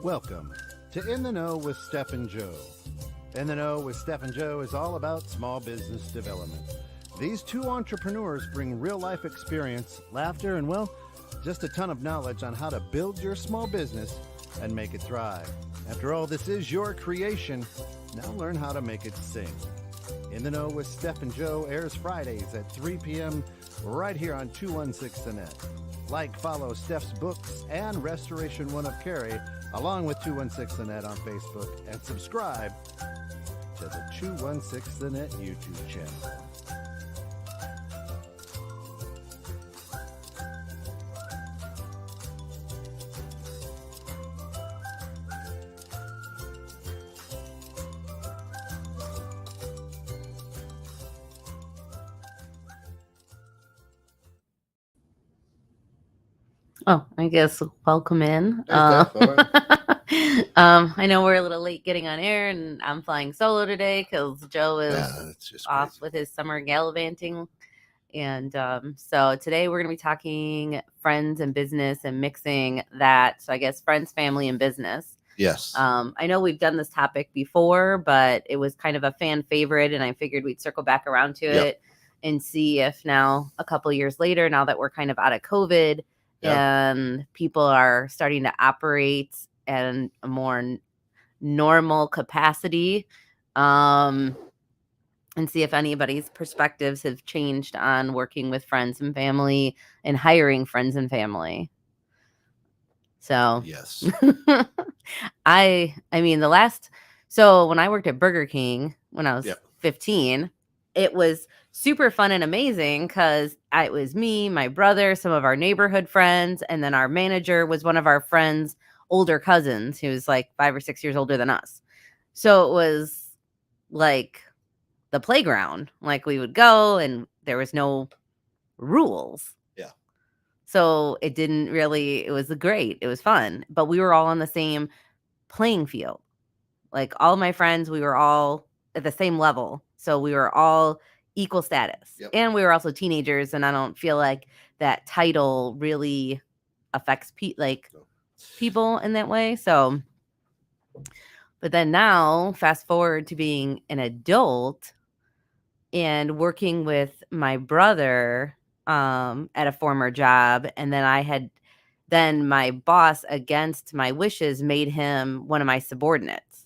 Welcome to In the Know with Steph and Joe. In the Know with Steph and Joe is all about small business development. These two entrepreneurs bring real life experience, laughter, and, well, just a ton of knowledge on how to build your small business and make it thrive. After all, this is your creation. Now learn how to make it sing. In the Know with Steph and Joe airs Fridays at 3 p.m. right here on 216 The Net. Like, follow Steph's books and Restoration One of Cary, along with 216 The Net on Facebook, and subscribe to the 216 The Net YouTube channel. Oh, I guess welcome in. Hey, Steph, how are I know we're a little late getting on air, and I'm flying solo today because Joe is it's just off crazy. with his summer gallivanting. And so today we're going to be talking friends and business and mixing that. So I guess friends, family, and business. Yes. I know we've done this topic before, but it was kind of a fan favorite, and I figured we'd circle back around to it and see if now, a couple of years later, now that we're kind of out of COVID, and people are starting to operate at a more normal capacity, and see if anybody's perspectives have changed on working with friends and family and hiring friends and family. So Yes. I mean, so when I worked at Burger King when I was 15, it was super fun and amazing because it was me, my brother, some of our neighborhood friends, and then our manager was one of our friends' older cousins who was like 5 or 6 years older than us. So it was like the playground. Like we would go and there was no rules. Yeah. So it was great. It was fun. But we were all on the same playing field. Like all of my friends, we were all at the same level. So we were all equal status. And we were also teenagers, and I don't feel like that title really affects people in that way. So, but then now, fast forward to being an adult and working with my brother at a former job, and then my boss, against my wishes, made him one of my subordinates.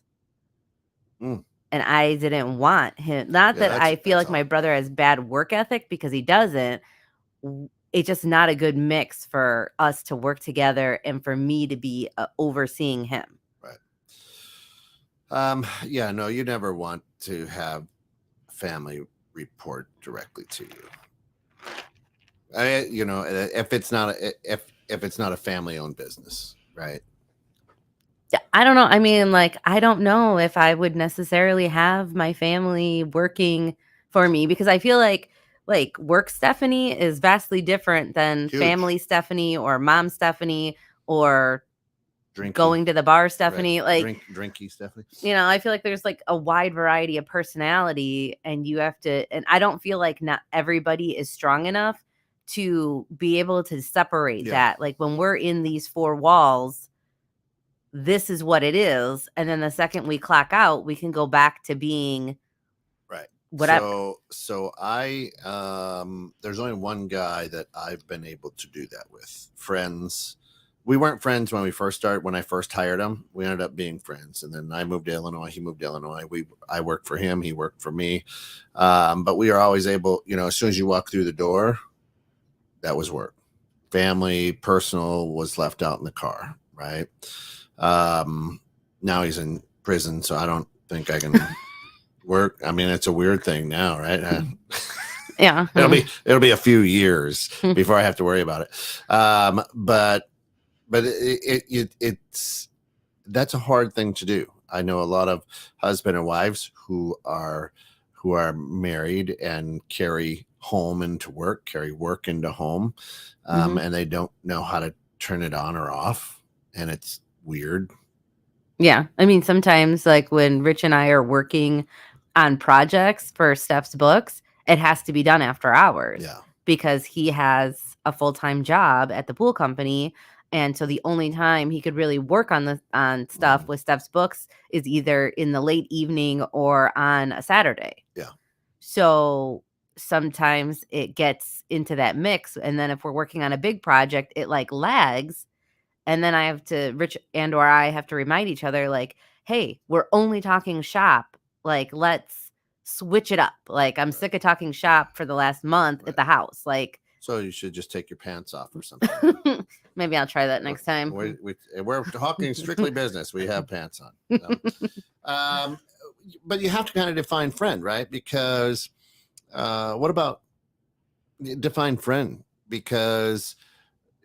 And I didn't want him. Not that I feel like my brother has bad work ethic, because he doesn't. It's just not a good mix for us to work together and for me to be overseeing him. Right. Yeah, no, you never want to have family report directly to you. If it's not a family-owned business, right? I don't know. I mean, like, I don't know if I would necessarily have my family working for me, because I feel like work Stephanie is vastly different than family Stephanie or mom Stephanie or going to the bar Stephanie. Right. Like drinky Stephanie. I feel like there's like a wide variety of personality, and you have to, and I don't feel like not everybody is strong enough to be able to separate that. Like when we're in these four walls, this is what it is, and then the second we clock out, we can go back to being whatever. So I there's only one guy that I've been able to do that with. Friends. We weren't friends when we first started. When I first hired him, we ended up being friends, and then I moved to Illinois. He moved to Illinois. I worked for him. He worked for me. But we are always able. As soon as you walk through the door, that was work. Family, personal was left out in the car. Right. Now he's in prison, so I don't think I can work. I mean, it's a weird thing now, right? Yeah. It'll be a few years before I have to worry about it. But it's that's a hard thing to do. I know a lot of husband and wives who are married and carry home into work, carry work into home, and they don't know how to turn it on or off, and it's weird. Yeah. I mean, sometimes like when Rich and I are working on projects for Steph's books, it has to be done after hours because he has a full-time job at the pool company And so the only time he could really work on stuff with Steph's books is either in the late evening or on a Saturday. Yeah. So sometimes it gets into that mix, and then if we're working on a big project, it like lags, and then Rich and or I have to remind each other, like, hey, we're only talking shop. Like, let's switch it up. Like, I'm sick of talking shop for the last month at the house. Like, so you should just take your pants off or something. Maybe I'll try that next time. We're talking strictly business. We have pants on. So. But you have to kind of define friend, right? Because what about define friend? Because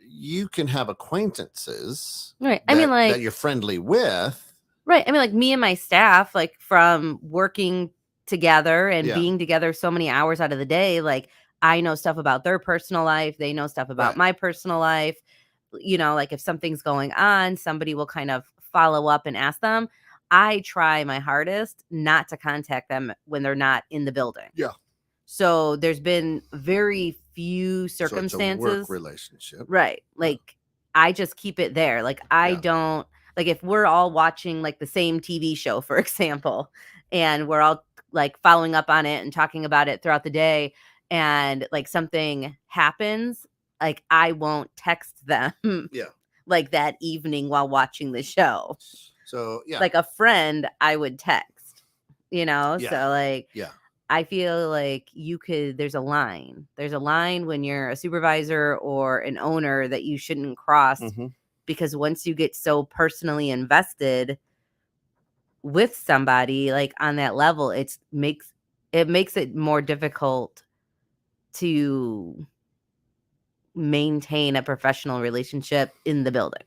you can have acquaintances, right? I mean, like, that you're friendly with, right? I mean, like me and my staff, like from working together and being together so many hours out of the day, like I know stuff about their personal life, they know stuff about my personal life. You know, like if something's going on, somebody will kind of follow up and ask them. I try my hardest not to contact them when they're not in the building. Yeah. So there's been very few circumstances. So it's a work relationship. Right. Like I just keep it there. Like I don't, like if we're all watching like the same TV show, for example, and we're all like following up on it and talking about it throughout the day, and like something happens, like I won't text them like that evening while watching the show. So like a friend I would text, you know? So like I feel like there's a line when you're a supervisor or an owner that you shouldn't cross, because once you get so personally invested with somebody like on that level, it makes it more difficult to maintain a professional relationship in the building.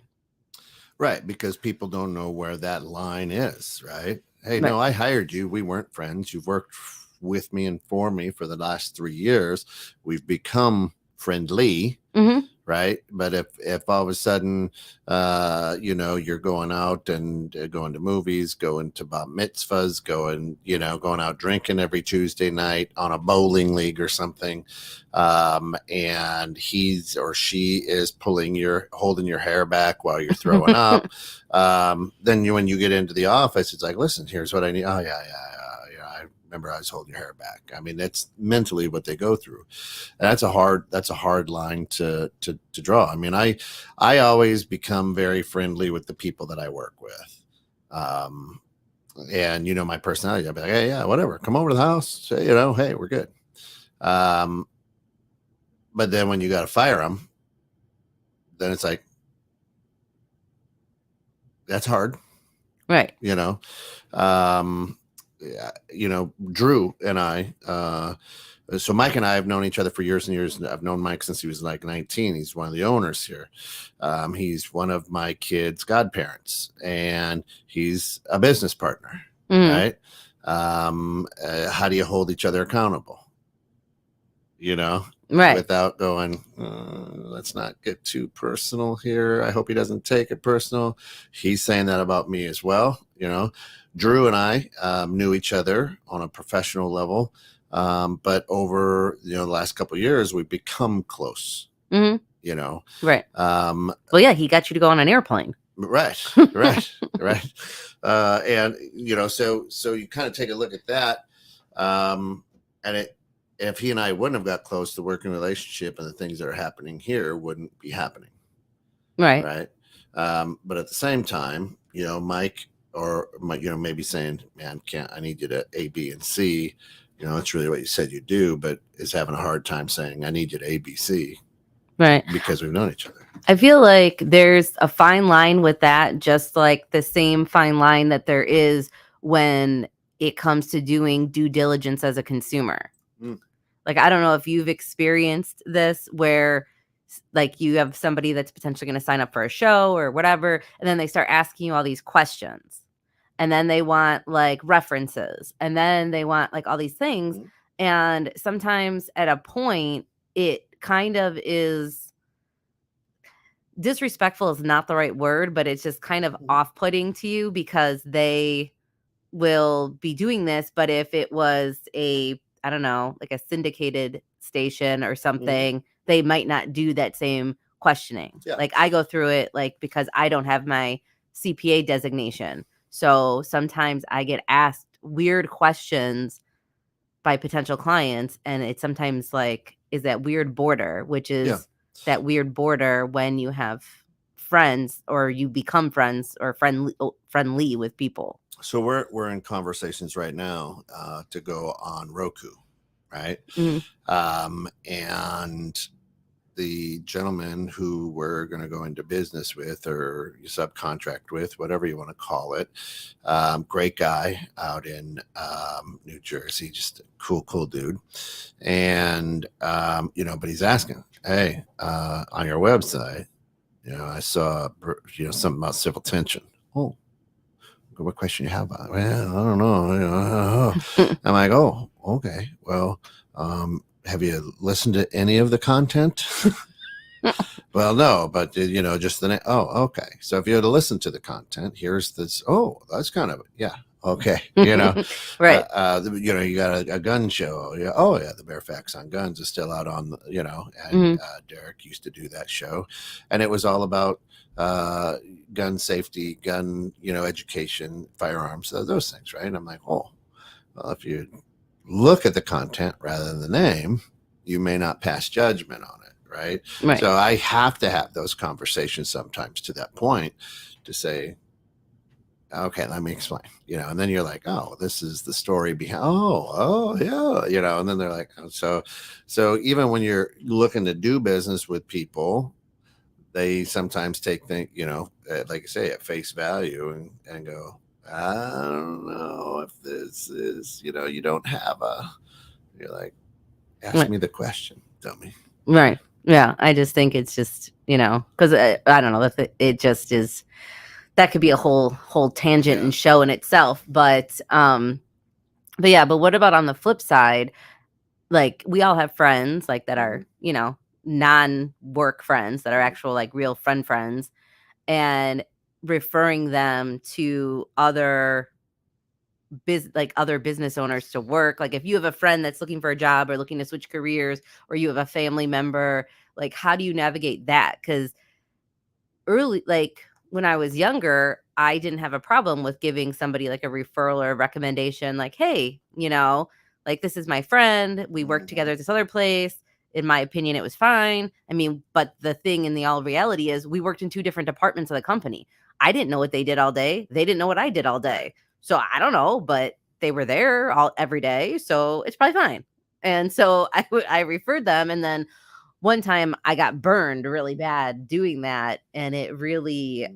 Right, because people don't know where that line is, right? Hey, no, I hired you. We weren't friends. You've worked with me and for me for the last 3 years. We've become friendly, right? But if all of a sudden, you're going out and going to movies, going to bat mitzvahs, going out drinking every Tuesday night on a bowling league or something, and he's or she is holding your hair back while you're throwing up, then when you get into the office, it's like, listen, here's what I need. Oh yeah. I remember I was holding your hair back. I mean, that's mentally what they go through. And that's a hard line to draw. I mean, I always become very friendly with the people that I work with. And you know, my personality, I'll be like, hey, yeah, whatever, come over to the house, say, hey, we're good. But then when you got to fire them, then it's like, that's hard. Right. Drew and I, so Mike and I have known each other for years and years. I've known Mike since he was like 19. He's one of the owners here. He's one of my kids' godparents, and he's a business partner, right? How do you hold each other accountable? Right. Without going, let's not get too personal here. I hope he doesn't take it personal. He's saying that about me as well. Drew and I knew each other on a professional level, but over the last couple of years, we've become close. Right. Well, yeah, he got you to go on an airplane. Right. And so you kind of take a look at that, and if he and I wouldn't have got close, the working relationship and the things that are happening here wouldn't be happening. Right. But at the same time, Mike or maybe saying, man, I need you to A, B, and C. It's really what you said you do, but is having a hard time saying, I need you to A, B, C. Right. Because we've known each other. I feel like there's a fine line with that, just like the same fine line that there is when it comes to doing due diligence as a consumer. Like, I don't know if you've experienced this where like you have somebody that's potentially going to sign up for a show or whatever, and then they start asking you all these questions, and then they want like references, and then they want like all these things. And sometimes at a point it kind of is disrespectful is not the right word, but it's just kind of off-putting to you because they will be doing this. But if it was I don't know, like a syndicated station or something, they might not do that same questioning. Yeah. Like I go through it like because I don't have my CPA designation. So sometimes I get asked weird questions by potential clients, and it's sometimes like is that weird border, which is that weird border when you have friends or you become friends or friendly with people. So we're in conversations right now to go on Roku, right? And the gentleman who we're going to go into business with or subcontract with, whatever you want to call it, great guy out in New Jersey, just a cool dude. And but he's asking, hey, on your website, I saw something about civil tension. Oh, what question you have? Well, I don't know. I'm like, oh, okay. Well, have you listened to any of the content? Well, no, but just the oh, okay. So if you had to listen to the content, here's this. Oh, that's kind of okay. Right. You got a gun show. Yeah. Oh, yeah. The Bare Facts on Guns is still out on and Derek used to do that show, and it was all about gun safety, gun education, firearms, those things, right? And I'm like, oh, well, if you look at the content rather than the name, you may not pass judgment on it. Right. So I have to have those conversations sometimes to that point to say, okay, let me explain, and then you're like, oh, this is the story behind, oh, yeah, and then they're like, oh, so even when you're looking to do business with people, they sometimes take things, like I say, at face value and go, I don't know if this is, you don't have you're like, ask me the question, dummy. Right. Yeah. I just think it's just, because I don't know, it just is, that could be a whole tangent and show in itself. But what about on the flip side? Like we all have friends like that are, non-work friends that are actual like real friends, and referring them to other business owners to work. Like if you have a friend that's looking for a job or looking to switch careers, or you have a family member, like how do you navigate that? Because early, like when I was younger, I didn't have a problem with giving somebody like a referral or a recommendation, like, hey, like this is my friend, we worked together at this other place. In my opinion, it was fine. I mean, but the thing in the all reality is we worked in two different departments of the company. I didn't know what they did all day. They didn't know what I did all day. So I don't know, but they were there every day. So it's probably fine. And so I referred them. And then one time I got burned really bad doing that. And it really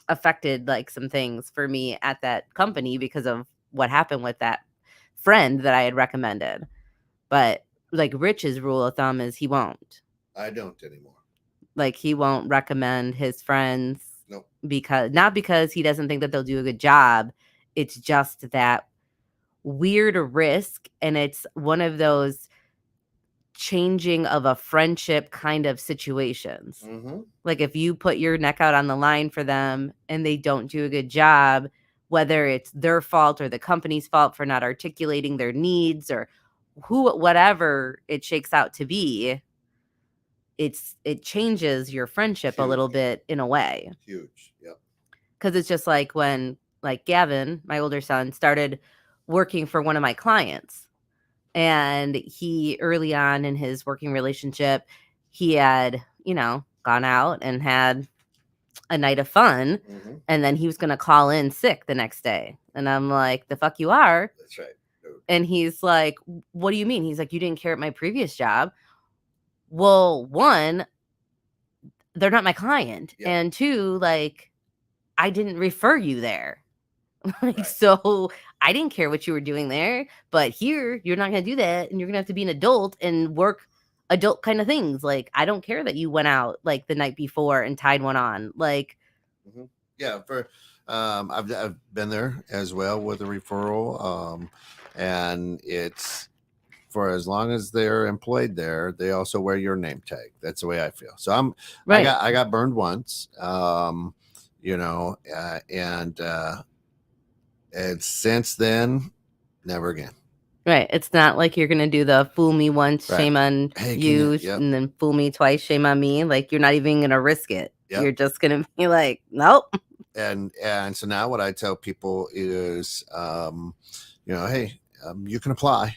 affected like some things for me at that company because of what happened with that friend that I had recommended. But like Rich's rule of thumb is he won't. I don't anymore. Like he won't recommend his friends. Nope. Not because he doesn't think that they'll do a good job. It's just that weird risk. And it's one of those changing of a friendship kind of situations. Like if you put your neck out on the line for them and they don't do a good job, whether it's their fault or the company's fault for not articulating their needs or whatever it shakes out to be, it changes your friendship a little bit in a way. Huge. Yep. Because it's just like when like Gavin, my older son, started working for one of my clients. And he early on in his working relationship, he had, gone out and had a night of fun. And then he was going to call in sick the next day. And I'm like, the fuck you are? That's right. And he's like, what do you mean? He's like, you didn't care at my previous job. Well, one, they're not my client. Yeah. And two, like, I didn't refer you there. Like, so I didn't care what you were doing there, but here you're not going to do that. And you're going to have to be an adult and work adult kind of things. Like, I don't care that you went out like the night before and tied one on. Like, yeah, I've been there as well with a referral. And it's for as long as they're employed there, they also wear your name tag. That's the way I feel. So I got burned once, and since then, never again. Right. It's not like you're going to do the fool me once, Right. shame on Hey, can you, yep. and then fool me twice, shame on me. Like, you're not even going to risk it. Yep. You're just going to be like, nope. And so now what I tell people is, hey, you can apply,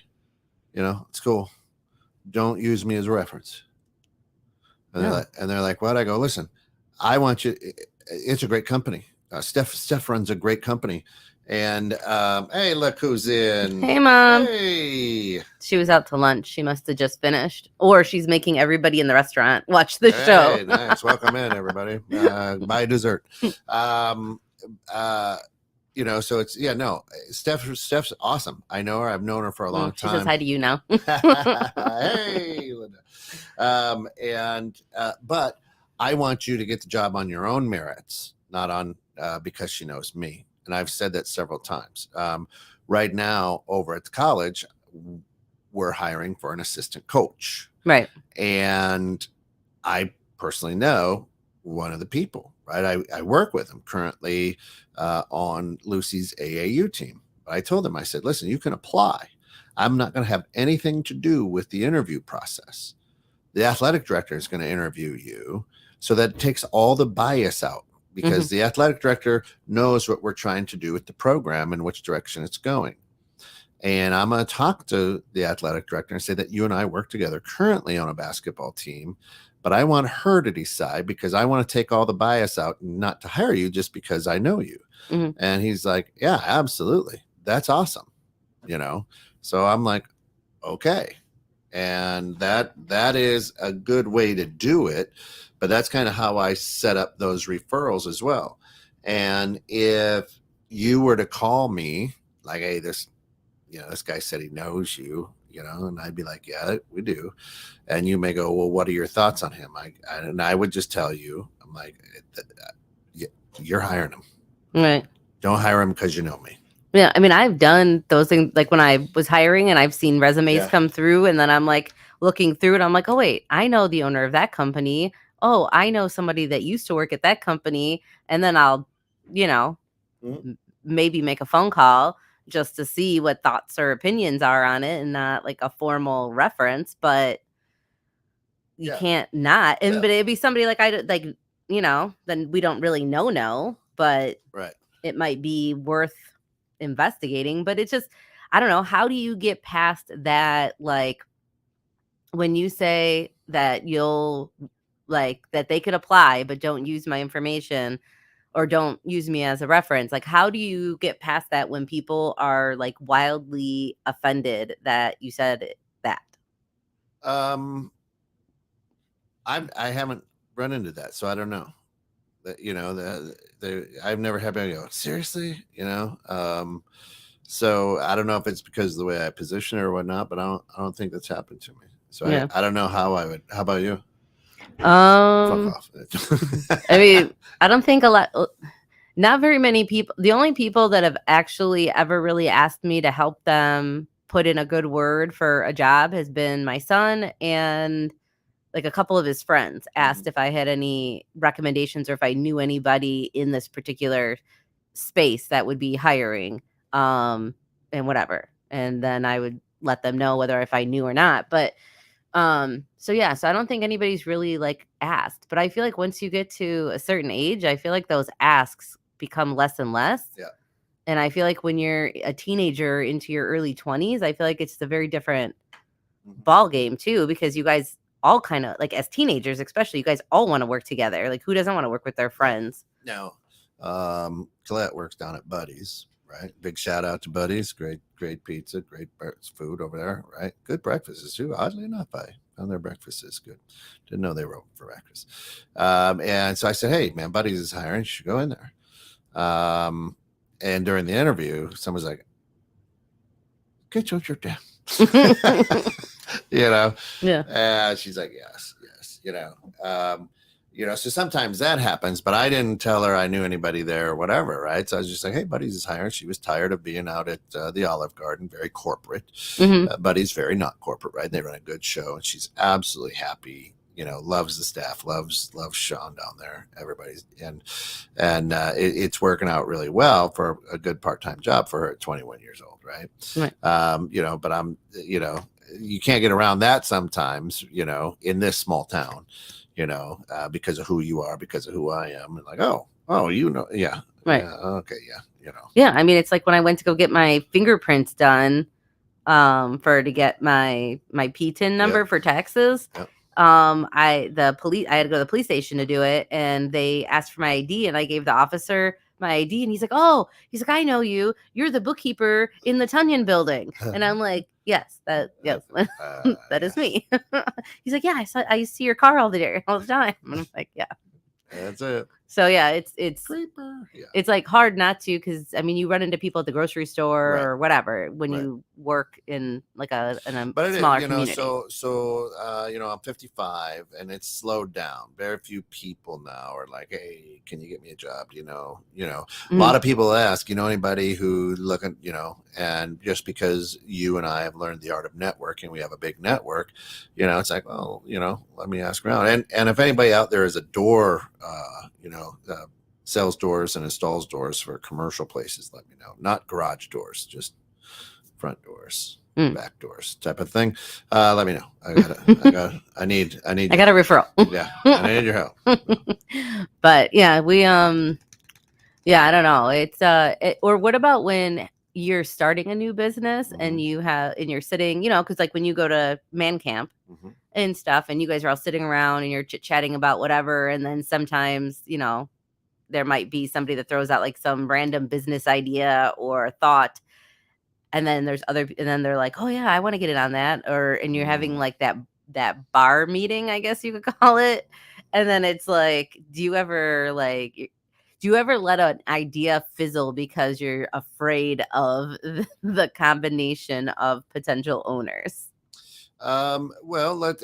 it's cool. Don't use me as a reference. And, No. they're like, what? I go, listen, I want you. It's a great company. Steph runs a great company. And hey, look who's in. Hey, Mom. Hey. She was out to lunch. She must have just finished. Or she's making everybody in the restaurant watch the show. Hey, nice. Welcome in, everybody. Buy dessert. So it's Steph's awesome. I know her. I've known her for a long She time. says hi to you now. Hey, Linda. But I want you to get the job on your own merits, not on because she knows me. And I've said that several times. Right now, over at the college, we're hiring for an assistant coach. Right. And I personally know one of the people, right? I work with him currently on Lucy's AAU team. But I told him, I said, listen, you can apply. I'm not going to have anything to do with the interview process. The athletic director is going to interview you so that it takes all the bias out, because the athletic director knows what we're trying to do with the program and which direction it's going. And I'm going to talk to the athletic director and say that you and I work together currently on a basketball team, but I want her to decide, because I want to take all the bias out and not to hire you just because I know you. And he's like, yeah, absolutely. That's awesome. So I'm like, okay. And that is a good way to do it. But that's kind of how I set up those referrals as well. And if you were to call me like, hey, this guy said he knows you, and I'd be like, yeah, we do. And you may go, well, what are your thoughts on him? And I would just tell you, I'm like, you're hiring him. Right. Don't hire him because you know me. Yeah, I mean, I've done those things, like when I was hiring and I've seen resumes come through, and then I'm like looking through it. I'm like, oh, wait, I know the owner of that company. Oh, I know somebody that used to work at that company. And then I'll, maybe make a phone call just to see what thoughts or opinions are on it, and not like a formal reference, but you can't not. But it'd be somebody then we don't really know, but right. It might be worth investigating. But it's just, I don't know, how do you get past that? Like, when you say that that they could apply but don't use my information or don't use me as a reference, like, how do you get past that when people are like wildly offended that you said that? I haven't run into that, so I don't know. That I've never had anybody go, seriously, so I don't know if it's because of the way I position it or whatnot, but I don't think that's happened to me. So yeah. I don't know how I would. How about you? Fuck off. I mean, I don't think not very many people. The only people that have actually ever really asked me to help them put in a good word for a job has been my son, and like a couple of his friends asked if I had any recommendations or if I knew anybody in this particular space that would be hiring, and whatever. And then I would let them know whether if I knew or not. But so I don't think anybody's really like asked. But I feel like once you get to a certain age, I feel like those asks become less and less. Yeah. And I feel like when you're a teenager into your early 20s, I feel like it's a very different ball game too, because you guys all kind of, like, as teenagers especially, you guys all want to work together. Like, who doesn't want to work with their friends? No. Colette works down at Buddy's, right? Big shout out to Buddy's. Great pizza, great food over there, right? Good breakfasts too. Oddly enough, I found their breakfast is good. Didn't know they were open for breakfast. And so I said, hey, man, Buddy's is hiring. You should go in there. And during the interview, someone's like, get your trip down. Yeah. She's like, yes. So sometimes that happens, but I didn't tell her I knew anybody there or whatever, right? So I was just like, hey, Buddy's is hiring. She was tired of being out at the Olive Garden, very corporate. Buddy's very not corporate, right? They run a good show, and she's absolutely happy loves the staff, loves Sean down there. Everybody's and it's working out really well for a good part-time job for her at 21 years old, right? Right. But I'm, you can't get around that sometimes, in this small town, because of who you are, because of who I am, and like, oh, yeah, Right. yeah, okay, yeah, Yeah, I mean, it's like when I went to go get my fingerprints done, to get my PTIN number for taxes. Yep. I had to go to the police station to do it, and they asked for my ID, and I gave the officer my ID, and he's like, I know you. You're the bookkeeper in the Tunyon building. And I'm like, yes, that is me. He's like, yeah, I see your car all the time. And I'm like, yeah. That's it. So yeah, it's Creeper. Yeah. it's like hard not to, because I mean, you run into people at the grocery store Right. or whatever when Right. you work in like a But smaller it, community. so I'm 55 and it's slowed down. Very few people now are like, hey, can you get me a job? A lot of people ask, anybody who looking, and just because you and I have learned the art of networking, we have a big network, it's like, well, let me ask around. And if anybody out there is a door, sells doors and installs doors for commercial places, let me know. Not garage doors, just front doors, back doors type of thing. Let me know. I need I got a referral. Yeah, I need your help. But yeah, we I don't know. It's or what about when you're starting a new business and you're sitting, because like when you go to man camp and stuff, and you guys are all sitting around and you're chit-chatting about whatever, and then sometimes, there might be somebody that throws out like some random business idea or thought, and then and then they're like, oh yeah, I want to get in on that, and you're having like that bar meeting, I guess you could call it, and then it's like, do you ever let an idea fizzle because you're afraid of the combination of potential owners? Well,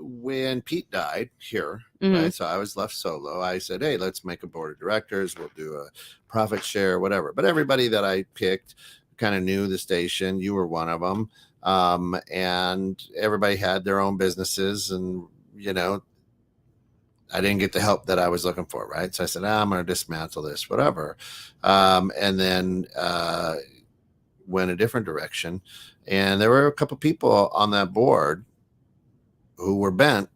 when Pete died here, right? So I was left solo. I said, hey, let's make a board of directors. We'll do a profit share, whatever. But everybody that I picked kind of knew the station. You were one of them. And everybody had their own businesses, and, I didn't get the help that I was looking for, right? So I said, I'm going to dismantle this, whatever. And then went a different direction. And there were a couple people on that board who were bent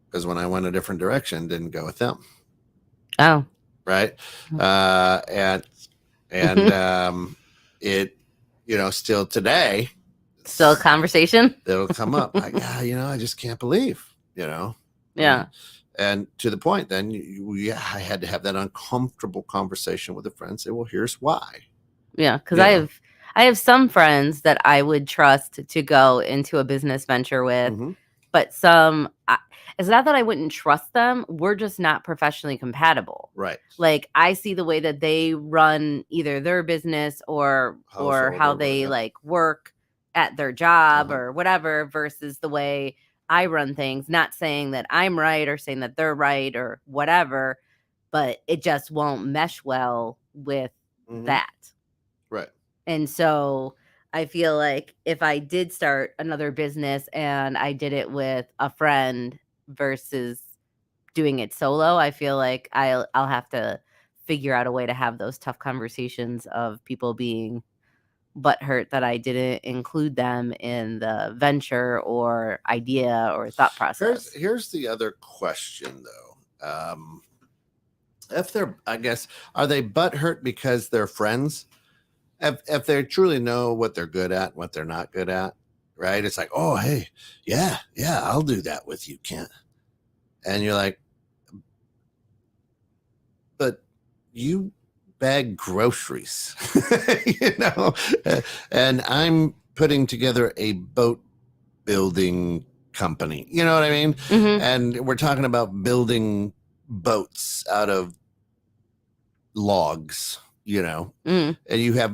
because when I went a different direction, didn't go with them. Oh, right. And it, still today, still a conversation. It'll come up. Like, I just can't believe, Yeah. And to the point, then I had to have that uncomfortable conversation with a friend. Say, well, here's why. Yeah, because I have some friends that I would trust to go into a business venture with, but some, it's not that I wouldn't trust them. We're just not professionally compatible. Right. Like I see the way that they run either their business or how they like work at their job or whatever versus the way I run things. Not saying that I'm right or saying that they're right or whatever, but it just won't mesh well with that. Right. And so I feel like if I did start another business and I did it with a friend versus doing it solo, I feel like I'll have to figure out a way to have those tough conversations of people being butthurt that I didn't include them in the venture or idea or thought process. Here's the other question though. If they're, I guess, are they butthurt because they're friends? If they truly know what they're good at, what they're not good at, right? It's like, oh, hey, yeah, I'll do that with you, Kent. And you're like, but you bag groceries, and I'm putting together a boat building company. You know what I mean? And we're talking about building boats out of logs. And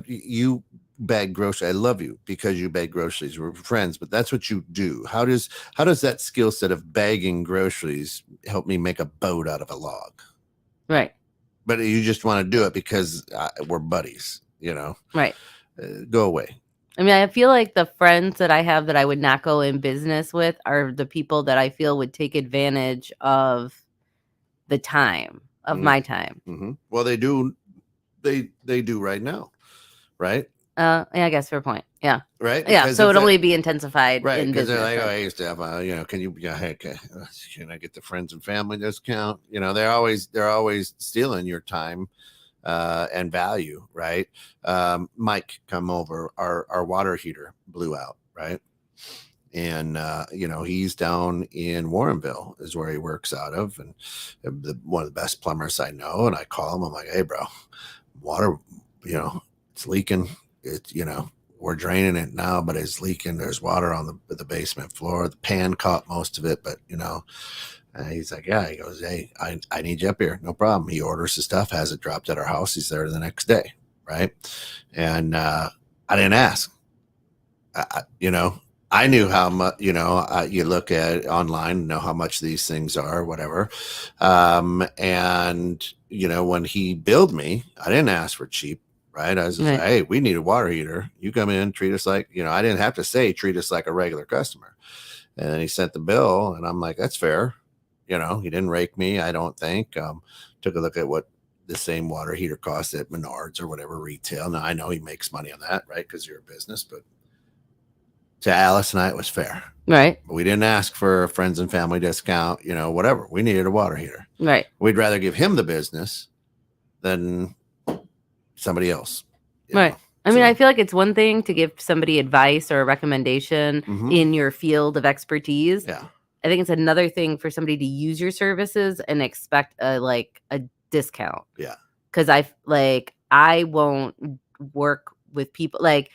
you bag groceries. I love you because you bag groceries. We're friends, but that's what you do. How does that skill set of bagging groceries help me make a boat out of a log? Right. But you just want to do it because we're buddies, Right. Go away. I mean, I feel like the friends that I have that I would not go in business with are the people that I feel would take advantage of the time, of my time. Well, they do. They do right now, right? Yeah, I guess fair point. Yeah. Right. Yeah. Because So if it'd that, only be intensified right, in because they're business. like, oh, then. hey, Steph, can you, yeah, hey, can I get the friends and family discount? They're always stealing your time and value, right? Mike come over, our water heater blew out, right? And he's down in Warrenville is where he works out of, and one of the best plumbers I know. And I call him, I'm like, hey, bro, water, it's leaking. We're draining it now, but it's leaking. There's water on the basement floor. The pan caught most of it, but he's like, yeah. He goes, hey, I need you up here. No problem. He orders his stuff, has it dropped at our house. He's there the next day, right? And I didn't ask. I knew how much, you look at online, know how much these things are, whatever. And when he billed me, I didn't ask for cheap, right? I was just Right. like, hey, we need a water heater. You come in, treat us like, I didn't have to say, treat us like a regular customer. And then he sent the bill, and I'm like, that's fair. He didn't rake me, I don't think. Took a look at what the same water heater costs at Menards or whatever retail. Now, I know he makes money on that, right? Because you're a business, but to Alice and I, it was fair. Right. We didn't ask for a friends and family discount, whatever. We needed a water heater. Right. We'd rather give him the business than somebody else. Right. I mean, I feel like it's one thing to give somebody advice or a recommendation in your field of expertise. Yeah. I think it's another thing for somebody to use your services and expect a discount. Yeah. Because I won't work with people. Like,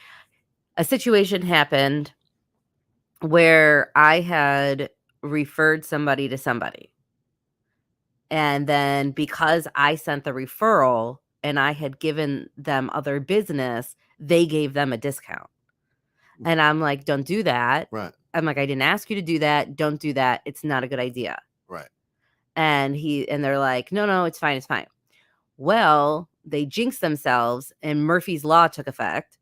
a situation happened where I had referred somebody to somebody. And then because I sent the referral and I had given them other business, they gave them a discount. And I'm like, don't do that. Right. I'm like, I didn't ask you to do that. Don't do that. It's not a good idea. Right. And they're like, no, it's fine. It's fine. Well, they jinxed themselves and Murphy's Law took effect.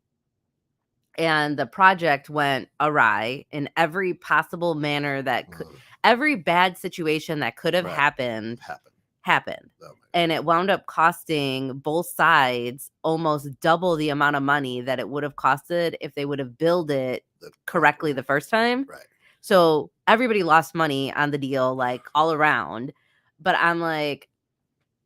And the project went awry in every possible manner that could, every bad situation that could have happened. Oh, and it wound up costing both sides almost double the amount of money that it would have costed if they would have billed it correctly the first time. Right. So everybody lost money on the deal, like all around. But I'm like,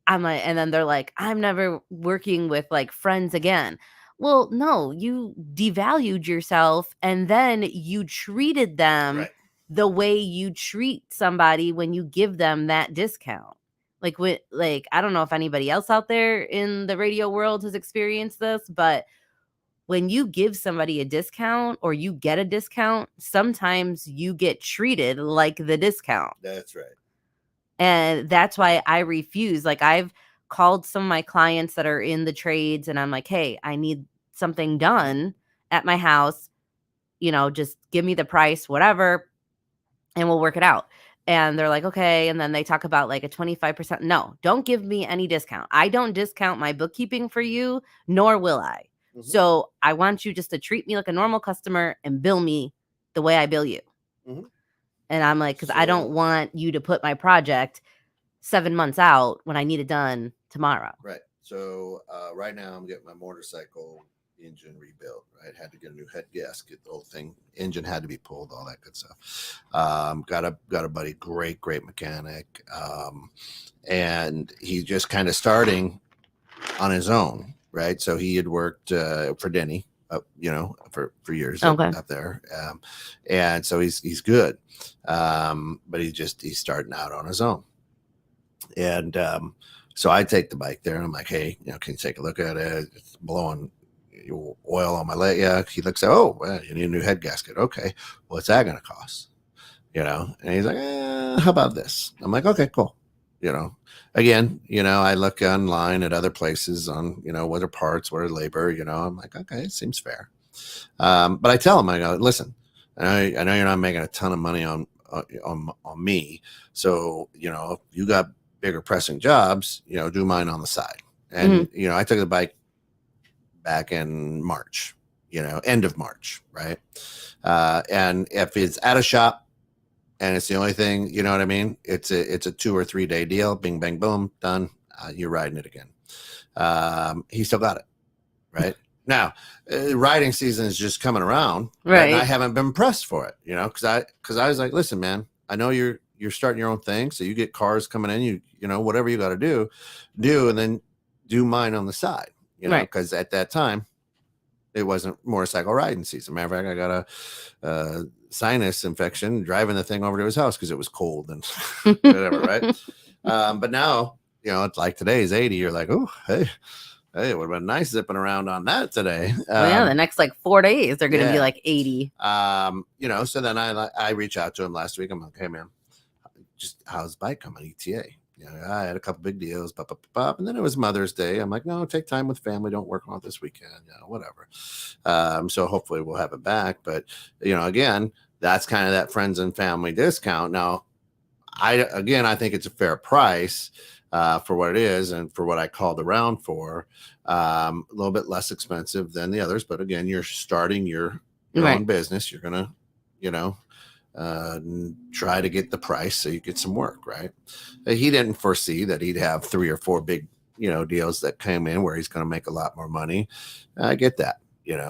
and then they're like, I'm never working with like friends again. Well, no, you devalued yourself and then you treated them the way you treat somebody when you give them that discount. I don't know if anybody else out there in the radio world has experienced this, but when you give somebody a discount or you get a discount, sometimes you get treated like the discount. That's right. And that's why I refuse. Like, I've called some of my clients that are in the trades and I'm like, hey, I need something done at my house. Just give me the price, whatever, and we'll work it out. And they're like, okay. And then they talk about like a 25%. No, don't give me any discount. I don't discount my bookkeeping for you, nor will I. So I want you just to treat me like a normal customer and bill me the way I bill you. And I'm like, because I don't want you to put my project 7 months out when I need it done tomorrow. Right. So right now I'm getting my motorcycle engine rebuilt. Right. Had to get a new head gasket. The whole thing, engine had to be pulled. All that good stuff. Got a buddy, great mechanic, and he's just kind of starting on his own. Right. So he had worked for Denny. For years up there, and so he's good, but he's starting out on his own, and so I take the bike there, and I'm like, hey, can you take a look at it? It's blowing oil on my leg. Yeah, he looks at, oh, well, you need a new head gasket. Okay, what's that going to cost? And he's like, how about this? I'm like, okay, cool. Again, I look online at other places on, what are parts, what are labor, I'm like, okay, it seems fair. But I tell him, I go, listen, I know you're not making a ton of money on me. So, if you got bigger pressing jobs, do mine on the side. And, I took the bike back in March, end of March, right? And if it's at a shop and it's the only thing, you know what I mean? It's a 2 or 3 day deal. Bing, bang, boom, done. You're riding it again. He still got it, right? Now, riding season is just coming around, Right. And I haven't been pressed for it, because I was like, listen, man, I know you're starting your own thing, so you get cars coming in, you know, whatever you got to do, and then do mine on the side, because at that time it wasn't motorcycle riding season. Matter of fact, I got a sinus infection driving the thing over to his house because it was cold and whatever, right? But now, it's like today is 80. You're like, oh, hey, it would have been nice zipping around on that today. Well, the next like 4 days they're going to be like 80. So then I reached out to him last week. I'm like, hey man, just how's the bike coming? ETA. I had a couple big deals, and then it was Mother's Day. I'm like, no, take time with family. Don't work on it this weekend, whatever. So hopefully we'll have it back. But again, that's kind of that friends and family discount. Now, I think it's a fair price for what it is and for what I called around for. A little bit less expensive than the others, but again, you're starting your own business. You're gonna, try to get the price so you get some work, right? He didn't foresee that he'd have 3 or 4 big, deals that came in where he's going to make a lot more money. I get that,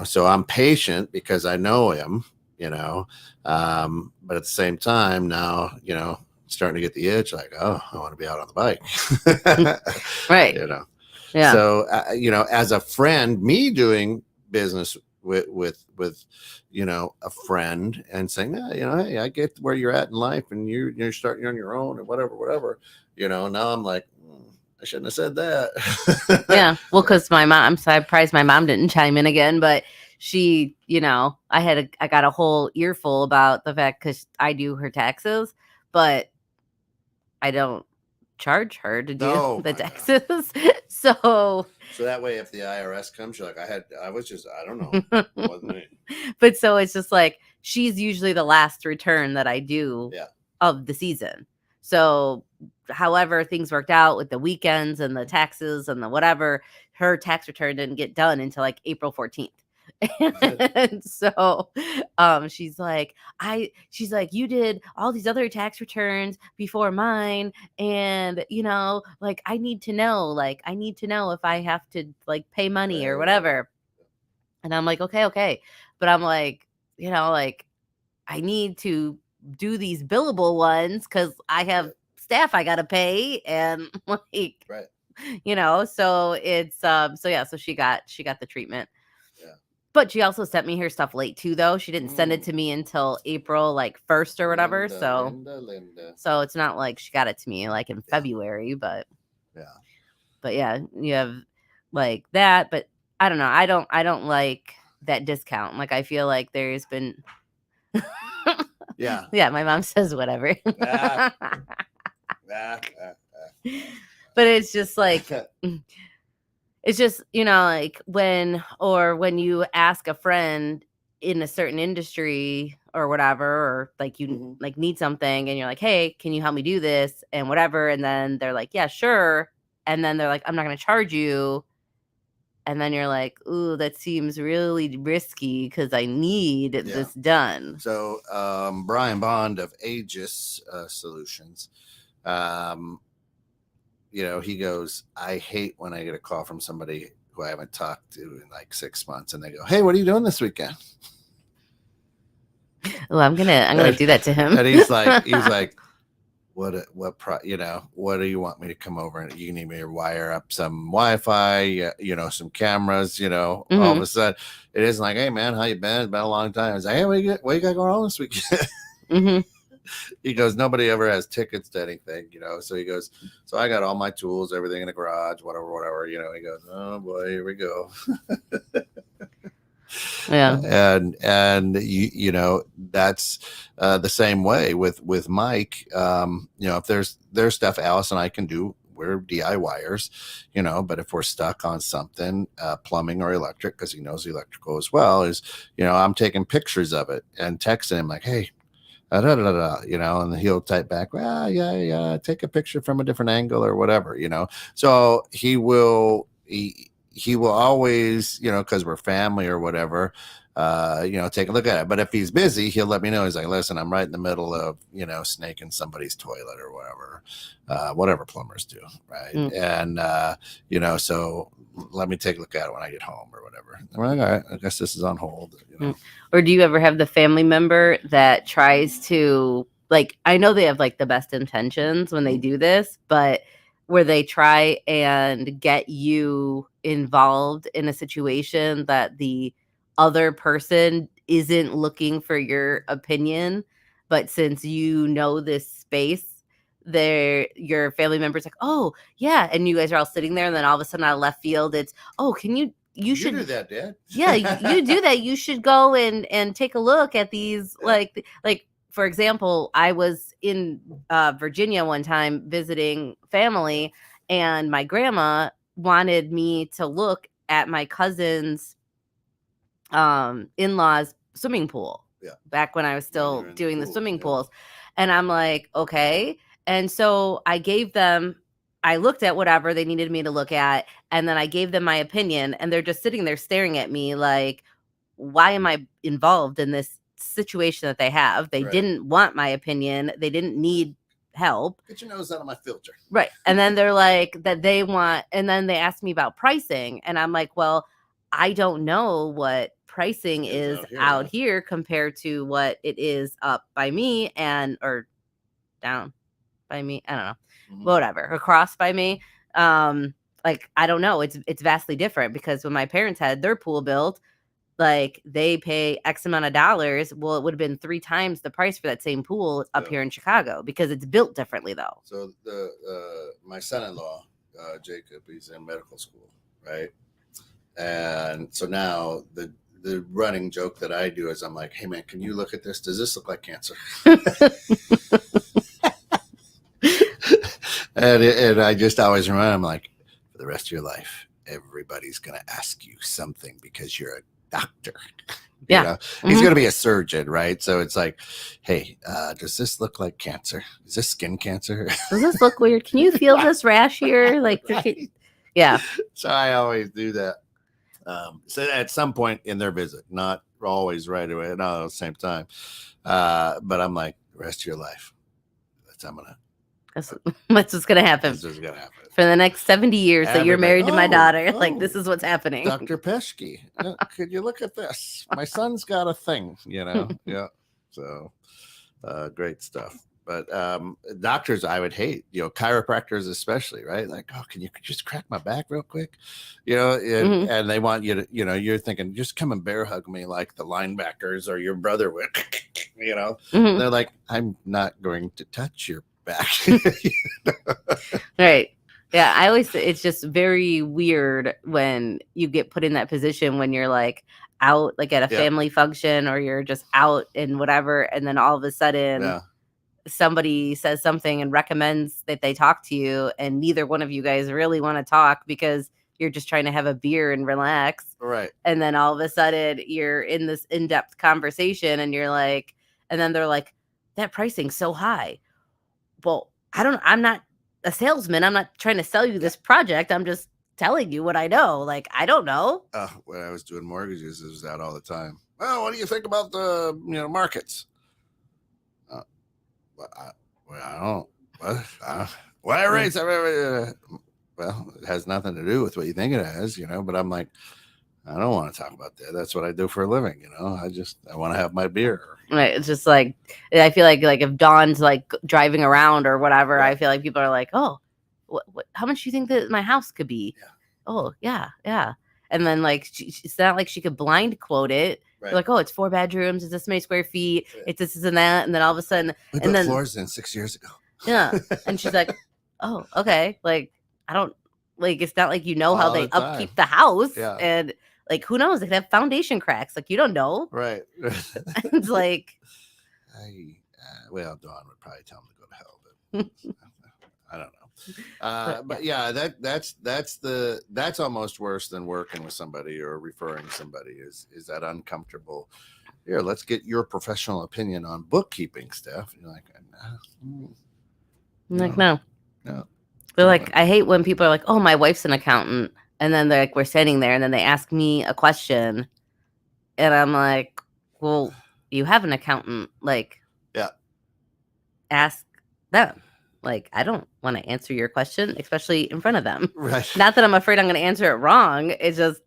so I'm patient because I know him, but at the same time now, starting to get the itch, like, oh, I want to be out on the bike. Right. Yeah. So, as a friend, me doing business with a friend and saying, hey, I get where you're at in life and you're starting on your own or whatever, now I'm like, I shouldn't have said that. Yeah. Well, because I'm surprised my mom didn't chime in again, but she, I got a whole earful about the fact because I do her taxes, but I don't charge her to do the taxes. So that way, if the IRS comes, you're like, I don't know. It wasn't me. But so it's just like, she's usually the last return that I do of the season. So however things worked out with the weekends and the taxes and the whatever, her tax return didn't get done until like April 14th. And so she's like, you did all these other tax returns before mine, and like I need to know if I have to like pay money or whatever. And I'm like, okay, but I'm like, like I need to do these billable ones because I have staff I gotta pay, and like so it's so she got the treatment. But she also sent me her stuff late too, though. She didn't send it to me until April like 1st or whatever. Linda. So it's not like she got it to me like in February, but you have like that. But I don't know. I don't like that discount. Like I feel like there's been yeah, my mom says whatever. But it's just like it's just, like when you ask a friend in a certain industry or whatever, or like you like need something and you're like, hey, can you help me do this and whatever? And then they're like, yeah, sure. And then they're like, I'm not going to charge you. And then you're like, ooh, that seems really risky because I need this done. So Brian Bond of Aegis Solutions, he goes, I hate when I get a call from somebody who I haven't talked to in like 6 months and they go, hey, what are you doing this weekend? Oh, I'm gonna do that to him. And he's like, what do you want me to come over and you need me to wire up some Wi-Fi, some cameras, all of a sudden it isn't like, hey man, how you been? It's been a long time. It's like, hey, what you got going on this weekend? He goes, nobody ever has tickets to anything, so he goes, so I got all my tools, everything in the garage, whatever, he goes, oh boy, here we go. Yeah. And that's the same way with Mike. If there's stuff Alice and I can do, we're DIYers, but if we're stuck on something, plumbing or electric, because he knows electrical as well, is, I'm taking pictures of it and texting him like, hey, and he'll type back, well, yeah, take a picture from a different angle or whatever, so he will, he will always, because we're family or whatever, take a look at it. But if he's busy, he'll let me know. He's like, listen, I'm right in the middle of, snaking somebody's toilet or whatever plumbers do. Right. And, so let me take a look at it when I get home or whatever. I'm like, all right, I guess this is on hold. Or do you ever have the family member that tries to, like, I know they have like the best intentions when they do this, but where they try and get you involved in a situation that the other person isn't looking for your opinion, but since you know this space, your family member's like, oh yeah, and you guys are all sitting there, and then all of a sudden out of left field, it's, oh, you should do that, Dad. Yeah, you do that. You should go and take a look at these. Like for example, I was in Virginia one time visiting family, and my grandma wanted me to look at my cousin's in-laws swimming pool. Back when I was still doing the swimming pools. And I'm like, okay. And so I looked at whatever they needed me to look at, and then I gave them my opinion, and they're just sitting there staring at me like, why am I involved in this situation that they have? They didn't want my opinion. They didn't need help. Get your nose out of my filter. Right. And then they're like, and then they asked me about pricing, and I'm like, well, I don't know what pricing is out here compared to what it is up by me or down by me. I don't know. Whatever, across by me. Like, I don't know. It's vastly different, because when my parents had their pool built, like, they pay X amount of dollars. Well, it would have been 3 times the price for that same pool up here in Chicago, because it's built differently though. So my son-in-law, Jacob, he's in medical school, right? And so now the running joke that I do is I'm like, hey man, can you look at this? Does this look like cancer? And I just always remind him, like, for the rest of your life, everybody's going to ask you something because you're a doctor. He's going to be a surgeon, right? So it's like, hey, does this look like cancer? Is this skin cancer? Does this look weird? Can you feel this rash here? Like, yeah. So I always do that. So at some point in their visit, not always right away, not at the same time. But I'm like, the rest of your life, That's what's gonna happen. That's what's gonna happen For the next 70 years that you're married to my daughter. Like, this is what's happening. Dr. Pesky, could you look at this? My son's got a thing, Yeah. So great stuff. But doctors, I would hate, chiropractors especially, right? Like, oh, can you just crack my back real quick? And they want you to, you're thinking, just come and bear hug me like the linebackers or your brother would, And they're like, I'm not going to touch your back. Right. Yeah. I always, it's just very weird when you get put in that position when you're like out, like at a family function, or you're just out in whatever. And then all of a sudden, somebody says something and recommends that they talk to you, and neither one of you guys really want to talk because you're just trying to have a beer and relax. Right. And then all of a sudden you're in this in-depth conversation, and you're like, and then they're like, that pricing's so high. Well, I'm not a salesman. I'm not trying to sell you this project. I'm just telling you what I know. Like, I don't know. When I was doing mortgages, it was that all the time. Well, what do you think about the markets? I don't. What rates? Well, it has nothing to do with what you think it has, But I'm like, I don't want to talk about that. That's what I do for a living, I want to have my beer. Right. It's just like, I feel like if Dawn's like driving around or whatever, I feel like people are like, oh, what, how much do you think that my house could be? Yeah. Oh, yeah. And then like, it's not like she could blind quote it. Right. Like, oh, it's 4 bedrooms. It's this many square feet. Yeah. It's this and that. And then all of a sudden, we put floors in 6 years ago. Yeah. And she's like, oh, okay. Like, I don't, like, it's not like how they upkeep the house. Yeah. And like, who knows? They could have foundation cracks. Like, you don't know. Right. It's like, well, Dawn would probably tell him to go to hell, but I don't know. But yeah, that's almost worse than working with somebody or referring somebody is that uncomfortable. Here, let's get your professional opinion on bookkeeping, Steph. You're like, no. They're like, I hate when people are like, oh, my wife's an accountant. And then like we're standing there, and then they ask me a question, and I'm like, well, you have an accountant, like, Yeah. ask them. Like, I don't want to answer your question, especially in front of them. Right. Not that I'm afraid I'm going to answer it wrong. It's just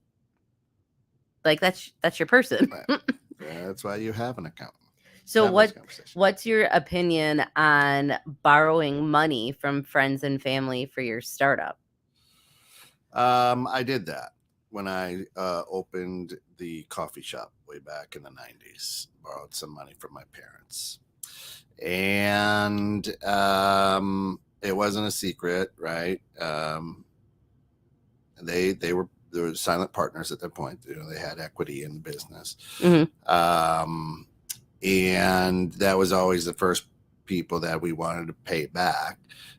like that's your person. Right. That's why you have an accountant. So Have those conversations. what's your opinion on borrowing money from friends and family for your startup? I did that when I opened the coffee shop way back in the 90s. Borrowed some money from my parents. And it wasn't a secret, right? They were silent partners at that point. You know, they had equity in the business. Mm-hmm. And that was always the first people that we wanted to pay back.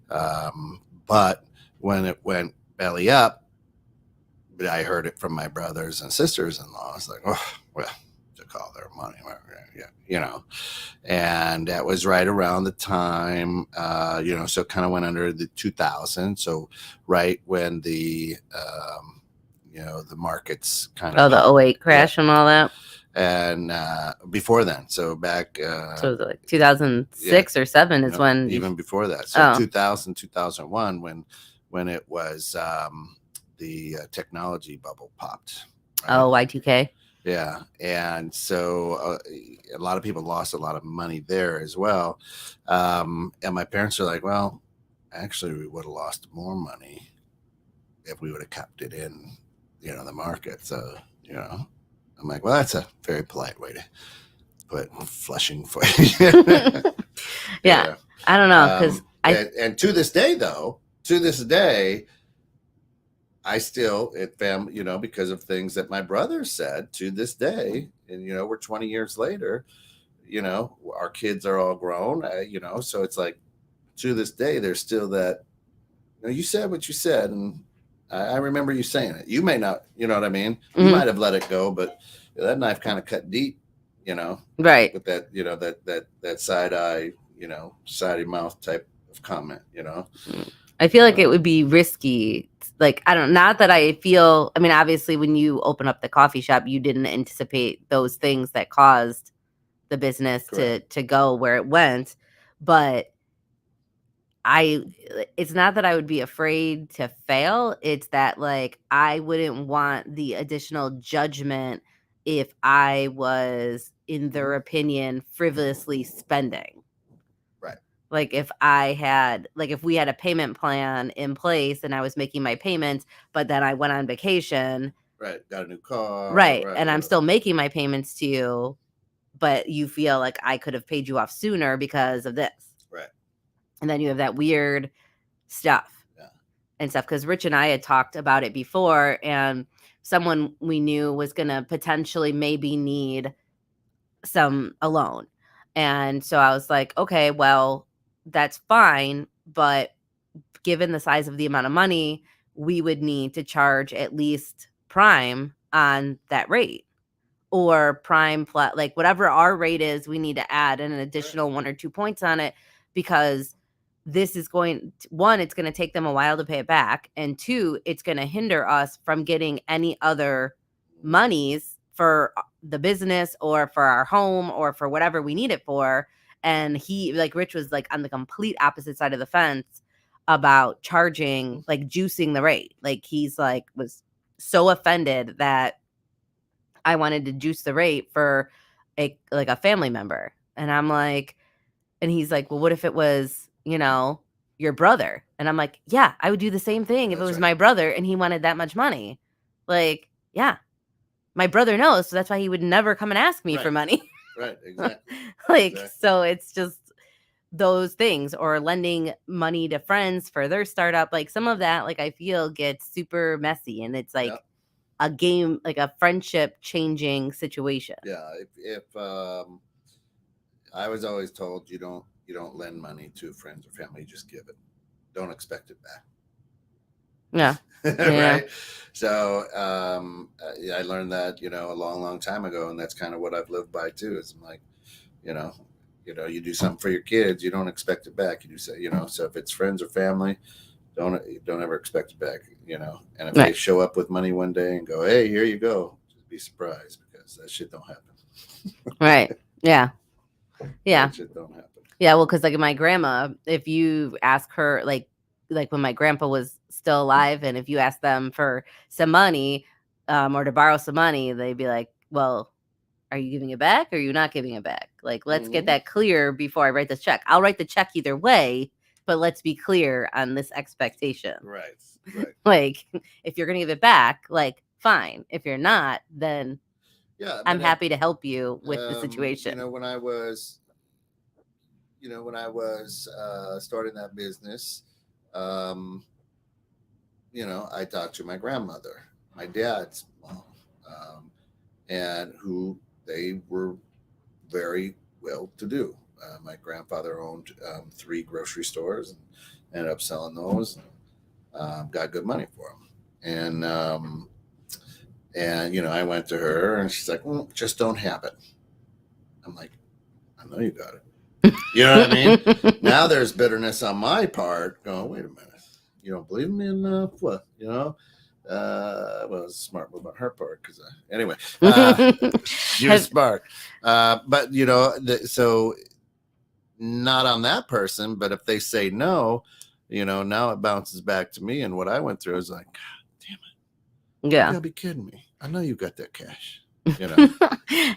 But when it went belly up, I heard it from my brothers and sisters-in-law. I was like, oh, well, took all their money, yeah, you know. And that was right around the time, you know, so it kind of went under the 2000. So right when the, you know, the markets kind of the 08 crash and all that. And before then, so back So it was like 2006 or 7 is when even before that. So 2000, 2001 when it was the technology bubble popped. Right? Oh, Y2K. Yeah. And so a lot of people lost a lot of money there as well. And my parents are like, well, actually, we would have lost more money if we would have kept it in, you know, the market. So, you know, I'm like, well, that's a very polite way to put flushing for yeah. I don't know. Because and to this day, though, I still, you know, because of things that my brother said to this day, and, you know, we're 20 years later, you know, our kids are all grown, you know, so it's like to this day, there's still that, you know, you said what you said. And I remember you saying it. You may not, you know what I mean? You Mm-hmm. might have let it go, but that knife kind of cut deep, you know, right. With that, you know, that side eye, you know, sidey mouth type of comment, you know. I feel like it would be risky. Like, I don't, not that I feel, I mean, obviously when you open up the coffee shop, you didn't anticipate those things that caused the business to go where it went. But it's not that I would be afraid to fail. It's that like, I wouldn't want the additional judgment if I was, in their opinion, frivolously spending. Like if we had a payment plan in place and I was making my payments, but then I went on vacation. Right. Got a new car. Right. And I'm still making my payments to you, but you feel like I could have paid you off sooner because of this. Right. And then you have that weird stuff. Yeah. And stuff. Because Rich and I had talked about it before, and someone we knew was going to potentially maybe need a loan. And so I was like, okay, well, that's fine, but given the size of the amount of money, we would need to charge at least prime on that rate, or prime plus, like whatever our rate is, we need to add an additional 1 or 2 points on it, because this is one, it's going to take them a while to pay it back, and 2, it's going to hinder us from getting any other monies for the business or for our home or for whatever we need it for. And Rich was like on the complete opposite side of the fence about charging, like juicing the rate. Like he's like, was so offended that I wanted to juice the rate for a family member. And I'm like, and he's like, well, what if it was, you know, your brother? And I'm like, yeah, I would do the same thing if it was my brother and he wanted that much money. Like, yeah, my brother knows. So that's why he would never come and ask me for money. Right. Exactly. Exactly. So it's just those things, or lending money to friends for their startup. Like some of that, like I feel gets super messy, and it's like a game, like a friendship changing situation. Yeah. If I was always told you don't lend money to friends or family, you just give it. Don't expect it back. Yeah. Right. So I learned that, you know, a long time ago, and that's kind of what I've lived by too. Is I'm like, you know, you do something for your kids, you don't expect it back. You do say, you know, so if it's friends or family, don't ever expect it back, you know. And if Right. they show up with money one day and go, hey, here you go, just be surprised, because that shit don't happen. Right. Yeah. Yeah. That shit don't happen. Yeah. Well, because like my grandma, if you ask her, like when my grandpa was still alive, and if you ask them for some money, or to borrow some money, they'd be like, well, are you giving it back or are you not giving it back? Like, let's get that clear before I write this check. I'll write the check either way, but let's be clear on this expectation. Right. Like, if you're going to give it back, like, fine. If you're not, then Yeah, I'm happy to help you with the situation. You know, when I was starting that business, you know, I talked to my grandmother, my dad's mom, and who they were very well to do. My grandfather owned 3 grocery stores and ended up selling those, and got good money for them. And you know, I went to her and she's like, just don't have it. I'm like, I know you got it. You know what I mean? Now there's bitterness on my part going, wait a minute. You don't believe me enough? What? You know? Well, it was a smart move on her part because anyway, she was smart. But you know, so not on that person, but if they say no, you know, now it bounces back to me. And what I went through is like, God damn it. Yeah. You gotta be kidding me. I know you got that cash. You know.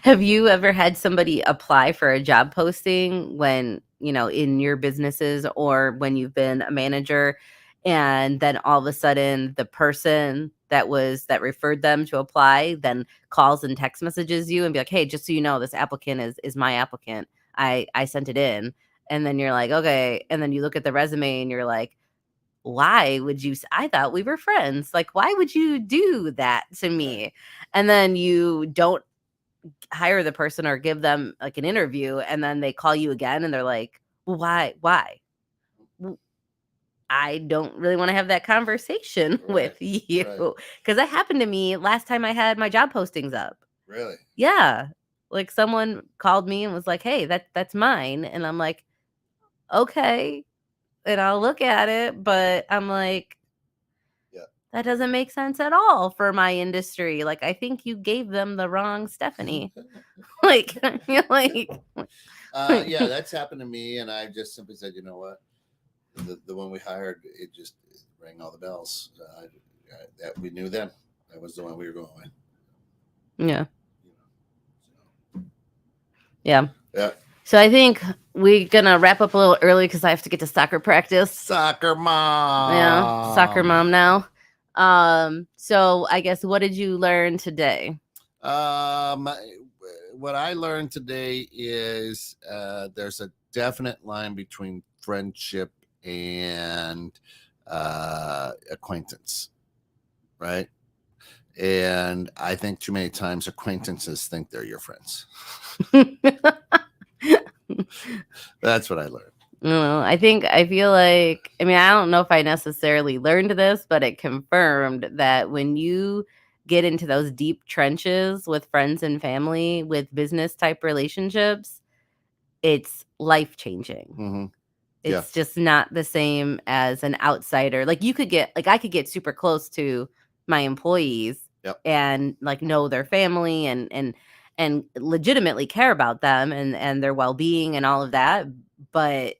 Have you ever had somebody apply for a job posting when, you know, in your businesses or when you've been a manager, and then all of a sudden the person that referred them to apply then calls and text messages you and be like, hey, just so you know, this applicant is my applicant. I sent it in. And then you're like, okay. And then you look at the resume and you're like, why would you? I thought we were friends. Like, why would you do that to me? Right. And then you don't hire the person or give them like an interview, and then they call you again and they're like, well, why? I don't really want to have that conversation with you. Because that happened to me last time I had my job postings up. Really? Yeah. Like someone called me and was like, hey, that's mine. And I'm like, okay. And I'll look at it, but I'm like, that doesn't make sense at all for my industry. Like, I think you gave them the wrong Stephanie. like, you're like, yeah, that's happened to me, and I just simply said, you know what, the one we hired, it just rang all the bells. That we knew then that was the one we were going with. Yeah. Yeah. Yeah. So I think we're gonna wrap up a little early because I have to get to soccer practice. Soccer mom. Yeah, soccer mom now. So I guess, what did you learn today? What I learned today is there's a definite line between friendship and acquaintance, right? And I think too many times acquaintances think they're your friends. That's what I learned. I feel like, I mean, I don't know if I necessarily learned this, but it confirmed that when you get into those deep trenches with friends and family, with business type relationships, it's life changing. Mm-hmm. It's just not the same as an outsider. Like I could get super close to my employees and like know their family and legitimately care about them and their well-being and all of that. But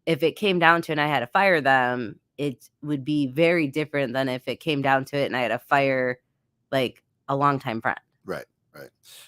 if it came down to it and I had to fire them, it would be very different than if it came down to it and I had to fire like a longtime friend. Right.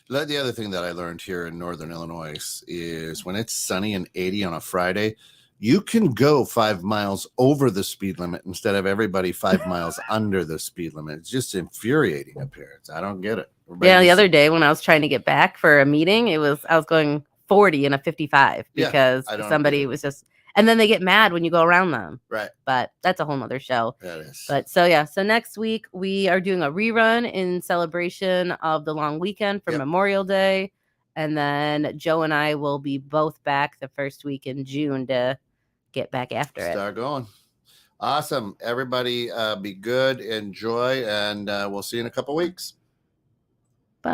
The other thing that I learned here in Northern Illinois is when it's sunny and 80 on a Friday, you can go 5 miles over the speed limit instead of everybody 5 miles under the speed limit. It's just infuriating appearance. I don't get it. The other day when I was trying to get back for a meeting, I was going 40 in a 55 because somebody was just, and then they get mad when you go around them. Right. But that's a whole nother show. That is. But so next week we are doing a rerun in celebration of the long weekend for Memorial Day. And then Joe and I will be both back the first week in June to get back after it. Start going. Awesome. Everybody be good, enjoy, and we'll see you in a couple weeks.